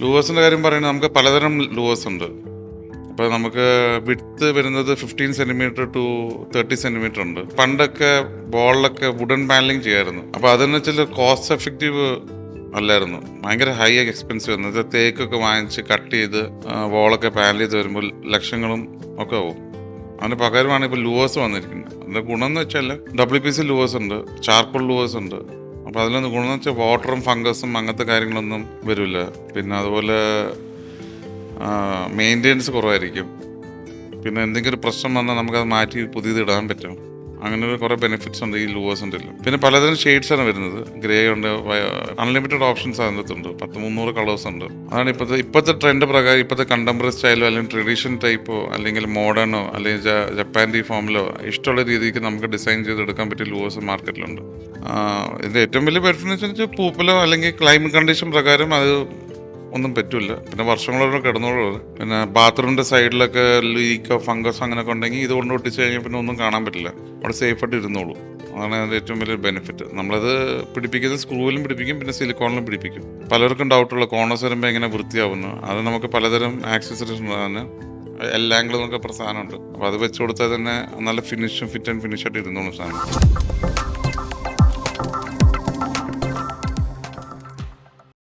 ലൂവേഴ്സിൻ്റെ കാര്യം പറയുന്നത് നമുക്ക് പലതരം ലൂവേഴ്സ് ഉണ്ട്. അപ്പോൾ നമുക്ക് വിഡ്ത്ത് വരുന്നത് 15 സെൻറ്റിമീറ്റർ ടു 30 സെൻറ്റിമീറ്റർ ഉണ്ട്. പണ്ടൊക്കെ ബോളിലൊക്കെ വുഡൻ പാനലിങ് ചെയ്യായിരുന്നു. അപ്പോൾ അതെന്ന് വെച്ചാൽ കോസ്റ്റ് എഫക്റ്റീവ് അല്ലായിരുന്നു, ഭയങ്കര ഹൈ എക്സ്പെൻസീവ് ആയിരുന്നു. അത് തേക്കൊക്കെ വാങ്ങിച്ച് കട്ട് ചെയ്ത് വോളൊക്കെ പാനൽ ചെയ്ത് വരുമ്പോൾ ലക്ഷങ്ങളും ഒക്കെ ആവും. അതിന് പകരമാണ് ഇപ്പോൾ ലൂവേഴ്സ് വന്നിരിക്കുന്നത്. അതിൻ്റെ ഗുണം എന്ന് വെച്ചാൽ WPC ലൂവേഴ്സ് ഉണ്ട്, ചാർക്കോൾ ലൂവേഴ്സ് ഉണ്ട്. അപ്പോൾ അതിലൊന്ന് ഗുണം എന്ന് വെച്ചാൽ വാട്ടറും ഫംഗസും അങ്ങനത്തെ കാര്യങ്ങളൊന്നും വരില്ല. പിന്നെ അതുപോലെ മെയിൻ്റെനൻസ് കുറവായിരിക്കും. പിന്നെ എന്തെങ്കിലും ഒരു പ്രശ്നം വന്നാൽ നമുക്കത് മാറ്റി പുതിയത് ഇടാൻ പറ്റും. അങ്ങനെ ഒരു കുറേ ബെനിഫിറ്റ്സ് ഉണ്ട് ഈ ലൂവേഴ്സിൻ്റെ എല്ലാം. പിന്നെ പലതരം ഷെയ്ഡ്സാണ് വരുന്നത്. ഗ്രേ ഉണ്ട്, അൺലിമിറ്റഡ് ഓപ്ഷൻസ് അതിനകത്തുണ്ട്. 100-300 കളേഴ്സ് ഉണ്ട്. അതാണ് ഇപ്പോഴത്തെ ട്രെൻഡ് പ്രകാരം, ഇപ്പോഴത്തെ കണ്ടംപററി സ്റ്റൈലോ അല്ലെങ്കിൽ ട്രഡീഷണൽ ടൈപ്പോ അല്ലെങ്കിൽ മോഡേണോ അല്ലെങ്കിൽ ജപ്പാൻഡി ഫോമിലോ ഇഷ്ടമുള്ള രീതിക്ക് നമുക്ക് ഡിസൈൻ ചെയ്തെടുക്കാൻ പറ്റിയ ലൂവേഴ്സ് മാർക്കറ്റിലുണ്ട്. ഇതിൻ്റെ ഏറ്റവും വലിയ ബെനിഫിറ്റ് എന്ന് വെച്ചാൽ പൂപ്പലോ അല്ലെങ്കിൽ ക്ലൈമറ്റ് കണ്ടീഷൻ പ്രകാരം അത് ഒന്നും പറ്റില്ല. പിന്നെ വർഷങ്ങളോടെ കിടന്നോളൂ. പിന്നെ ബാത്റൂമിൻ്റെ സൈഡിലൊക്കെ ലീക്കോ ഫംഗസോ അങ്ങനെയൊക്കെ ഉണ്ടെങ്കിൽ ഇത് കൊണ്ട് ഒട്ടിച്ച് കഴിഞ്ഞാൽ പിന്നെ ഒന്നും കാണാൻ പറ്റില്ല, അവിടെ സേഫായിട്ട് ഇരുന്നോളൂ. അതാണ് അതിൻ്റെ ഏറ്റവും വലിയൊരു ബെനിഫിറ്റ്. നമ്മളത് പിടിപ്പിക്കുന്നത് സ്ക്രൂവിലും പിടിപ്പിക്കും, പിന്നെ സിലിക്കോണിലും പിടിപ്പിക്കും. പലർക്കും ഡൗട്ടുള്ള കോർണേഴ്സ് വരുമ്പോൾ എങ്ങനെ വൃത്തിയാവുന്നു, അത് നമുക്ക് പലതരം ആക്സസറീസ് ഉണ്ട്. എല്ലാ ആംഗിളും നമുക്ക് സാധനമുണ്ട്. അപ്പോൾ അത് വെച്ച് കൊടുത്താൽ തന്നെ നല്ല ഫിനിഷും ഫിറ്റ് ആൻഡ് ഫിനിഷായിട്ട് ഇരുന്നോളും സാധനം.